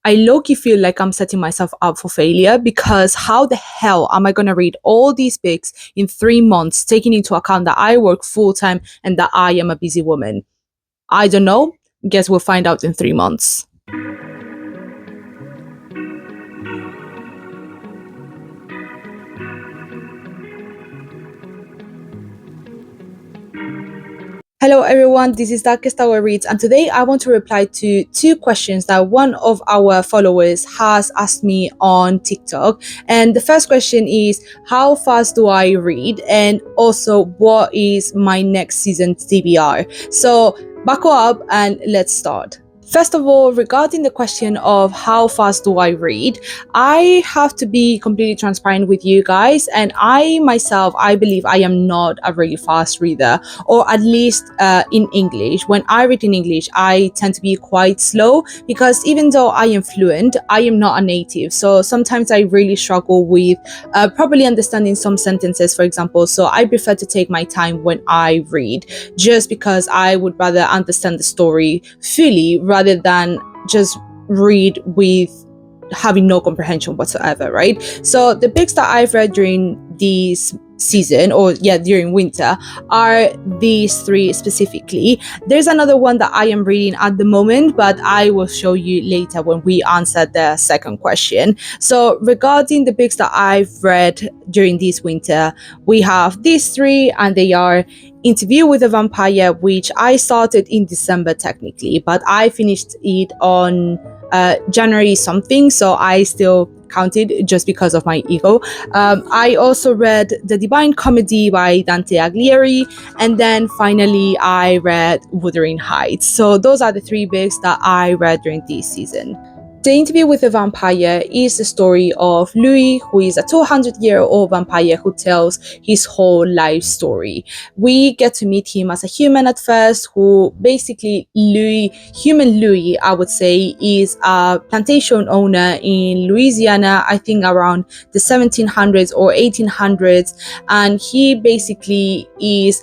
I low-key feel like I'm setting myself up for failure, because how the hell am I going to read all these books in 3 months, taking into account that I work full-time and that I am a busy woman? I don't know. Guess we'll find out in 3 months. Hello everyone, this is Darkest Hour Reads, and today I want to reply to 2 questions that one of our followers has asked me on TikTok. And the first question is, how fast do I read? And also, what is my next season's TBR? So buckle up and let's start. First of all, regarding the question of how fast do I read, I have to be completely transparent with you guys, and I myself, I believe I am not a really fast reader, or at least in English. When I read in English, I tend to be quite slow, because even though I am fluent, I am not a native. So sometimes I really struggle with properly understanding some sentences, for example. So I prefer to take my time when I read, just because I would rather understand the story fully rather than just read with having no comprehension whatsoever, right? So the books that I've read during this season, or during winter, are these 3 specifically. There's another one that I am reading at the moment, but I will show you later when we answer the second question. So regarding the books that I've read during this winter, we have these 3, and they are Interview with a Vampire, which I started in December technically, but I finished it on January something, so I still counted just because of my ego. I also read The Divine Comedy by Dante Alighieri, and then finally I read Wuthering Heights. So those are the 3 books that I read during this season. The Interview with a Vampire is the story of Louis, who is a 200-year-old vampire who tells his whole life story. We get to meet him as a human at first, who basically human Louis, I would say, is a plantation owner in Louisiana, I think around the 1700s or 1800s, and he basically is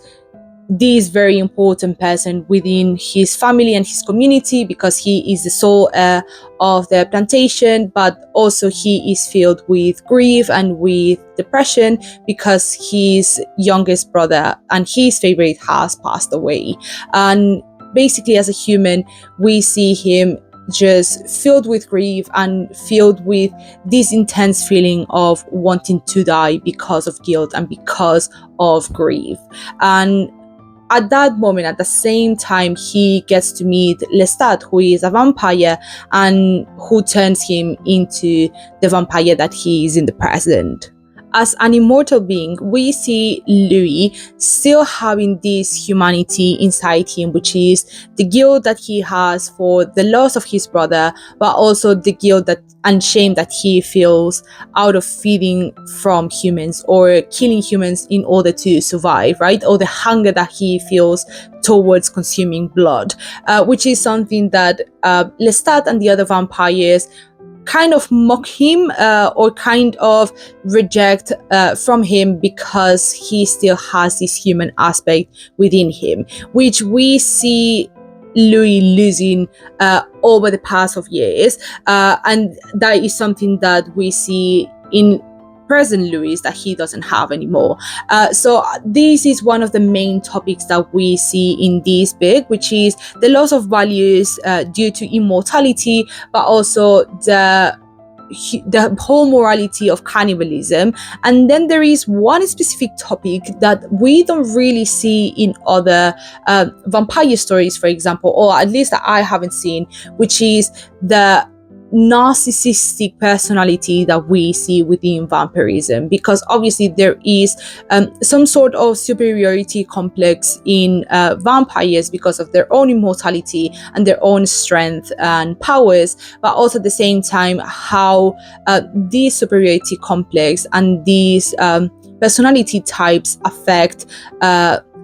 this very important person within his family and his community, because he is the sole heir of the plantation, but also he is filled with grief and with depression because his youngest brother and his favorite has passed away. And basically, as a human, we see him just filled with grief and filled with this intense feeling of wanting to die because of guilt and because of grief. And at that moment, at the same time, he gets to meet Lestat, who is a vampire and who turns him into the vampire that he is in the present. As an immortal being, we see Louis still having this humanity inside him, which is the guilt that he has for the loss of his brother, but also the guilt and shame that he feels out of feeding from humans or killing humans in order to survive, right? Or the hunger that he feels towards consuming blood, which is something that Lestat and the other vampires kind of mock him or kind of reject from him, because he still has this human aspect within him, which we see Louis losing over the past of years, and that is something that we see in present Louis that he doesn't have anymore. So this is one of the main topics that we see in this book, which is the loss of values due to immortality, but also the whole morality of cannibalism. And then there is one specific topic that we don't really see in other vampire stories, for example, or at least that I haven't seen, which is the narcissistic personality that we see within vampirism, because obviously there is some sort of superiority complex in vampires because of their own immortality and their own strength and powers, but also at the same time how this superiority complex and these personality types affect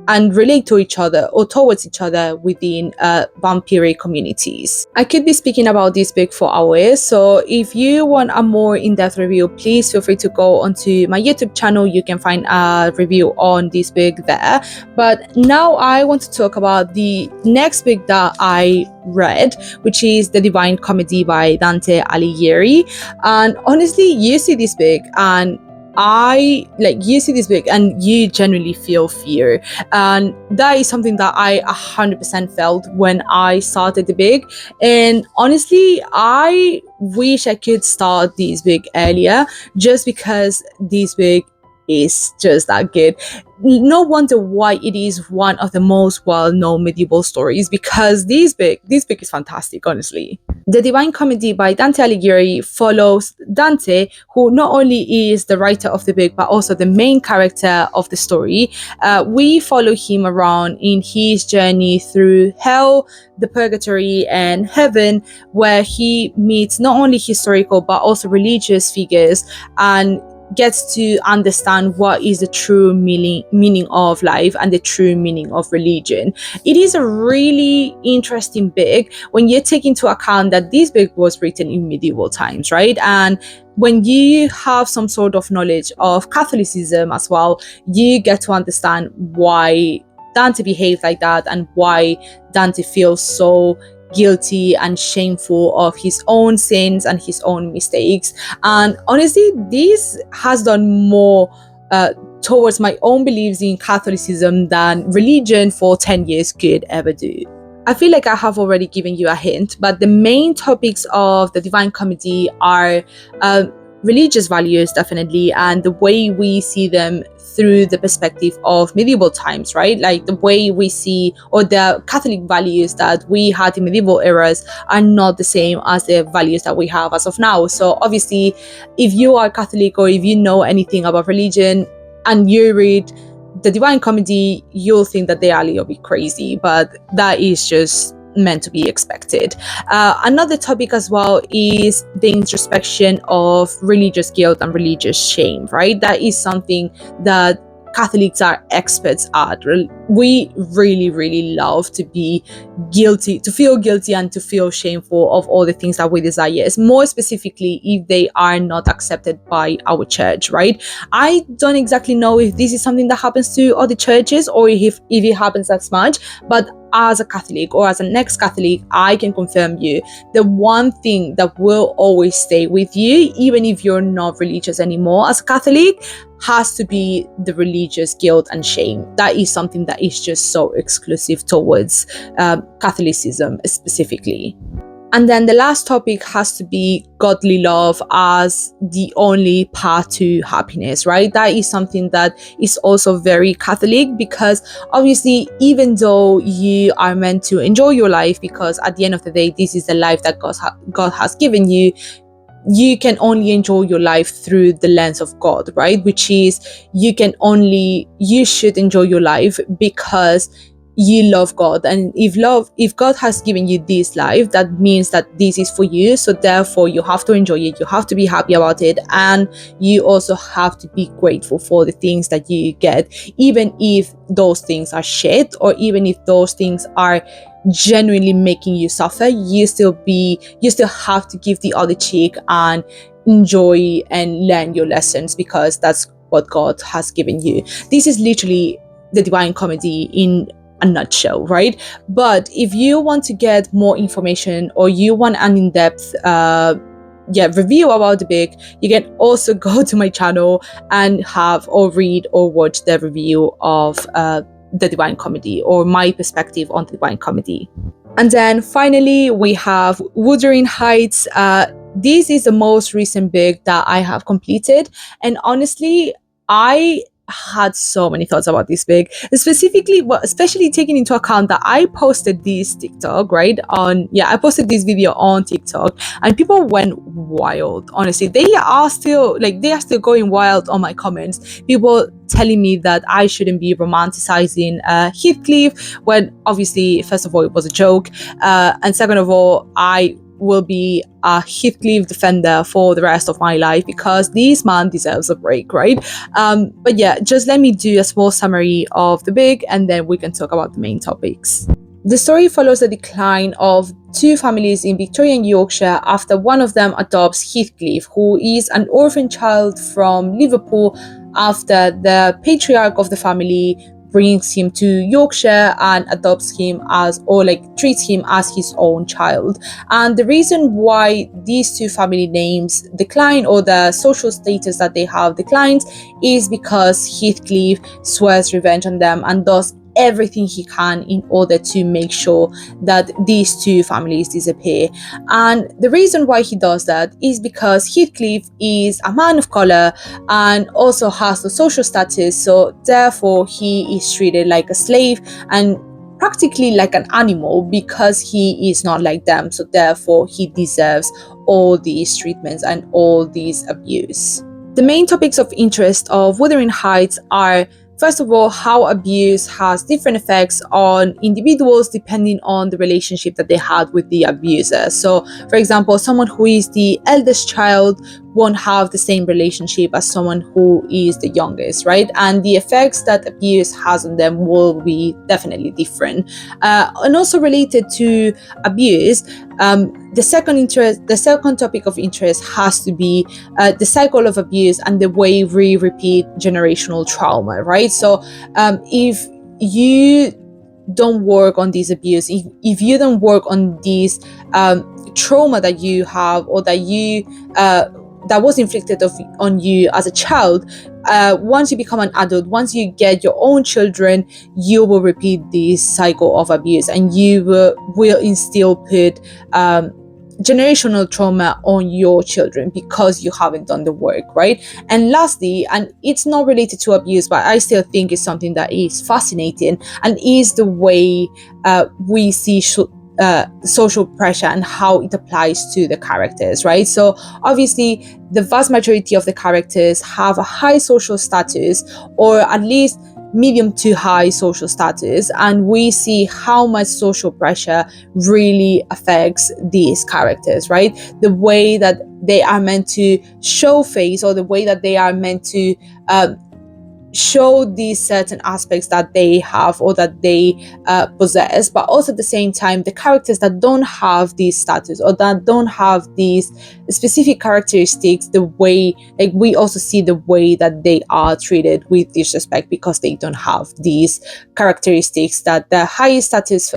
and relate to each other or towards each other within vampiric communities. I could be speaking about this book for hours, so if you want a more in-depth review, please feel free to go onto my YouTube channel. You can find a review on this book there. But now I want to talk about the next book that I read, which is The Divine Comedy by Dante Alighieri. And honestly, you see this book and you see this book and you genuinely feel fear, and that is something that I 100% felt when I started the book. And honestly, I wish I could start this book earlier, just because this book is just that good. No wonder why it is one of the most well-known medieval stories, because this book is fantastic, honestly. The Divine Comedy by Dante Alighieri follows Dante, who not only is the writer of the book, but also the main character of the story. We follow him around in his journey through hell, the purgatory, and heaven, where he meets not only historical, but also religious figures, and gets to understand what is the true meaning of life and the true meaning of religion. It is a really interesting book when you take into account that this book was written in medieval times, right? And when you have some sort of knowledge of Catholicism as well, you get to understand why Dante behaved like that and why Dante feels so guilty and shameful of his own sins and his own mistakes. And honestly, this has done more towards my own beliefs in Catholicism than religion for 10 years could ever do. I feel like I have already given you a hint, but the main topics of the Divine Comedy are religious values, definitely, and the way we see them through the perspective of medieval times, right? Like the way we see, or the Catholic values that we had in medieval eras are not the same as the values that we have as of now. So obviously, if you are Catholic or if you know anything about religion and you read the Divine Comedy, you'll think that they are a little bit crazy, but that is just meant to be expected. Another topic as well is the introspection of religious guilt and religious shame, right? That is something that Catholics are experts at. We really, really love to be guilty, to feel guilty and to feel shameful of all the things that we desire, more specifically if they are not accepted by our church, right? I don't exactly know if this is something that happens to other churches or if it happens as much, but as a Catholic or as an ex-Catholic, I can confirm you the one thing that will always stay with you, even if you're not religious anymore as a Catholic, has to be the religious guilt and shame. That is something that is just so exclusive towards Catholicism specifically. And then the last topic has to be godly love as the only path to happiness, right? That is something that is also very Catholic, because obviously, even though you are meant to enjoy your life, because at the end of the day, this is the life that God has given you, you can only enjoy your life through the lens of God, right? Which is you should enjoy your life because you love God, and if God has given you this life, that means that this is for you, so therefore you have to enjoy it, you have to be happy about it, and you also have to be grateful for the things that you get, even if those things are shit, or even if those things are genuinely making you suffer. You still have to give the other cheek and enjoy and learn your lessons, because that's what God has given you. This is literally the Divine Comedy in a nutshell, right? But if you want to get more information or you want an in-depth review about the book, you can also go to my channel and have or read or watch the review of the Divine Comedy, or my perspective on the Divine Comedy. And then finally we have Wuthering Heights. This is the most recent book that I have completed, and honestly, I had so many thoughts about this book, especially taking into account that I posted this TikTok, right? I posted this video on TikTok, and people went wild. Honestly, they are still going wild on my comments. People telling me that I shouldn't be romanticizing Heathcliff, when obviously, first of all, it was a joke, and second of all, I will be a Heathcliff defender for the rest of my life because this man deserves a break, right? But yeah, just let me do a small summary of the book and then we can talk about the main topics. The story follows the decline of two families in Victorian Yorkshire after one of them adopts Heathcliff, who is an orphan child from Liverpool, after the patriarch of the family brings him to Yorkshire and adopts him as, or like treats him as his own child. And the reason why these two family names decline, or the social status that they have declines, is because Heathcliff swears revenge on them and does everything he can in order to make sure that these two families disappear. And the reason why he does that is because Heathcliff is a man of color and also has the social status, so therefore he is treated like a slave and practically like an animal because he is not like them, so therefore he deserves all these treatments and all these abuse. The main topics of interest of Wuthering Heights are, first of all, how abuse has different effects on individuals depending on the relationship that they had with the abuser. So, for example, someone who is the eldest child won't have the same relationship as someone who is the youngest, right? And the effects that abuse has on them will be definitely different. And also related to abuse, the second topic of interest has to be the cycle of abuse and the way we repeat generational trauma, right? So if you don't work on this abuse, if you don't work on this trauma that you have, or that you that was inflicted on you as a child, once you become an adult, once you get your own children, you will repeat this cycle of abuse, and you will instill put generational trauma on your children because you haven't done the work, right? And lastly, and it's not related to abuse, but I still think it's something that is fascinating, and is the way we see social pressure and how it applies to the characters, right? So obviously the vast majority of the characters have a high social status, or at least medium to high social status, and we see how much social pressure really affects these characters, right? The way that they are meant to show face, or the way that they are meant to show these certain aspects that they have or that they possess, but also at the same time the characters that don't have this status or that don't have these specific characteristics, the way, like, we also see the way that they are treated with disrespect because they don't have these characteristics that the highest status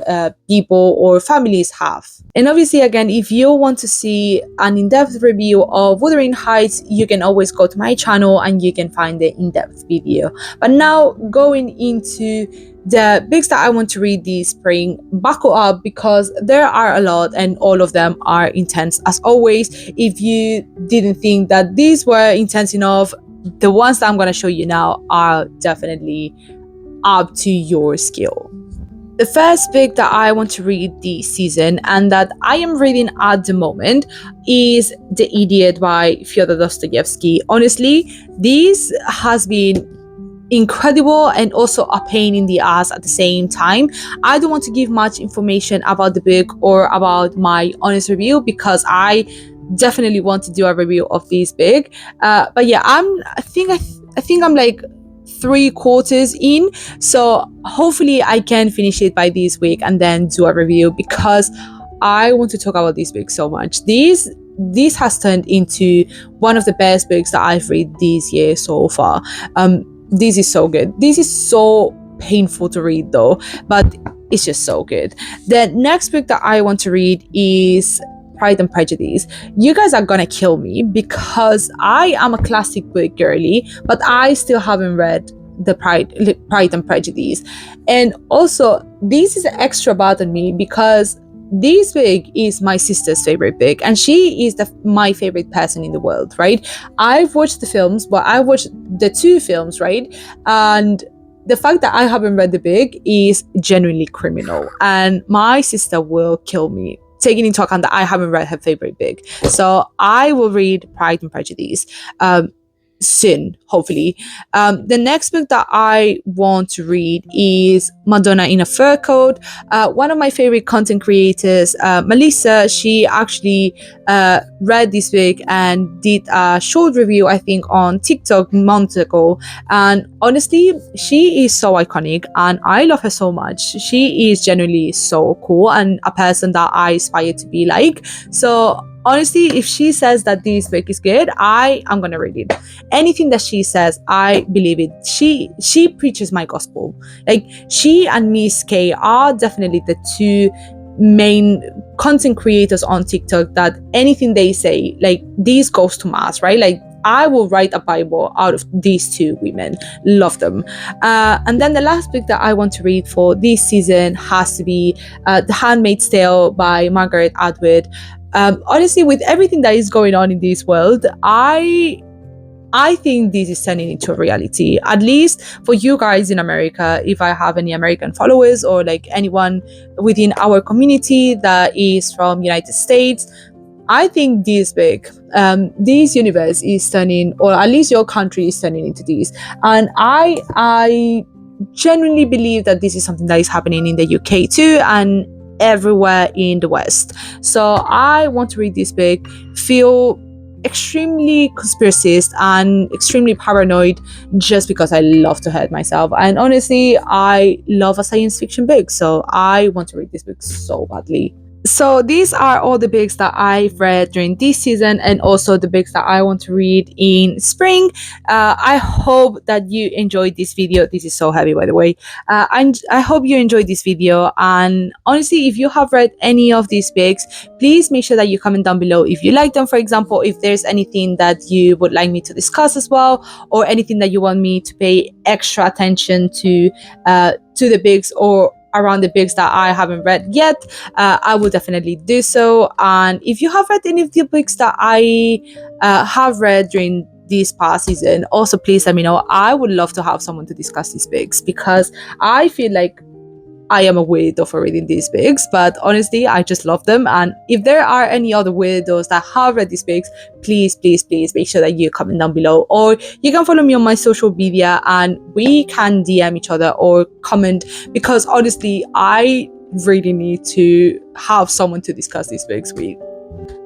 people or families have. And obviously, again, if you want to see an in-depth review of Wuthering Heights, you can always go to my channel and you can find the in-depth video. But now, going into the books that I want to read this spring, buckle up because there are a lot and all of them are intense. As always, if you didn't think that these were intense enough, the ones that I'm going to show you now are definitely up to your skill. The first book that I want to read this season and that I am reading at the moment is The Idiot by Fyodor Dostoevsky. Honestly, this has been incredible and also a pain in the ass at the same time. I don't want to give much information about the book or about my honest review because I definitely want to do a review of this book. But yeah, I think I'm like 3/4 in, so hopefully I can finish it by this week and then do a review because I want to talk about this book so much. This has turned into one of the best books that I've read this year so far. This is so good. This is so painful to read though, but it's just so good. The next book that I want to read is Pride and Prejudice. You guys are gonna kill me because I am a classic book girly, but I still haven't read the Pride and Prejudice. And also, this is extra bad on me because this book is my sister's favorite book and she is my favorite person in the world, right? I've watched the films, but I watched the 2 films, right? And the fact that I haven't read the book is genuinely criminal, and my sister will kill me, taking into account that I haven't read her favorite book. So I will read Pride and Prejudice. soon, hopefully. The next book that I want to read is Madonna in a Fur Coat. One of my favorite content creators, Melissa, she actually read this book and did a short review, I think, on TikTok months ago. And honestly, she is so iconic and I love her so much. She is genuinely so cool and a person that I aspire to be like. So honestly, if she says that this book is good, I am gonna read it. Anything that she says, I believe it. She preaches my gospel. Like, she and Miss K are definitely the two main content creators on TikTok that anything they say, like, this goes to mass, right? Like, I will write a Bible out of these two women. Love them. And then the last book that I want to read for this season has to be The Handmaid's Tale by Margaret Atwood. Honestly, with everything that is going on in this world, I think this is turning into a reality, at least for you guys in America. If I have any American followers or like anyone within our community that is from United States, I think this big, this universe is turning, or at least your country is turning into this. And I genuinely believe that this is something that is happening in the UK too, and everywhere in the West. So I want to read this book, feel extremely conspiracist and extremely paranoid just because I love to hurt myself. And honestly, I love a science fiction book, so I want to read this book so badly. So these are all the books that I've read during this season and also the books that I want to read in spring. I hope that you enjoyed this video. This is so heavy, by the way. I hope you enjoyed this video, and honestly, if you have read any of these books, please make sure that you comment down below if you like them. For example, if there's anything that you would like me to discuss as well, or anything that you want me to pay extra attention to the books or around the books that I haven't read yet, I will definitely do so. And if you have read any of the books that I have read during this past season, also please let me know. I would love to have someone to discuss these books because I feel like I am a weirdo for reading these books, but honestly, I just love them. And if there are any other weirdos that have read these books, please make sure that you comment down below, or you can follow me on my social media and we can DM each other or comment, because honestly, I really need to have someone to discuss these books with.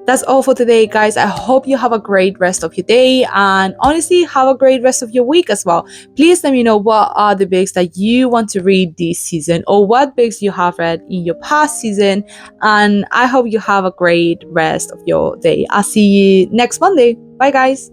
That's all for today, guys. I hope you have a great rest of your day, and honestly, have a great rest of your week as well. Please let me know what are the books that you want to read this season, or what books you have read in your past season. And I hope you have a great rest of your day. I'll see you next Monday. Bye, guys.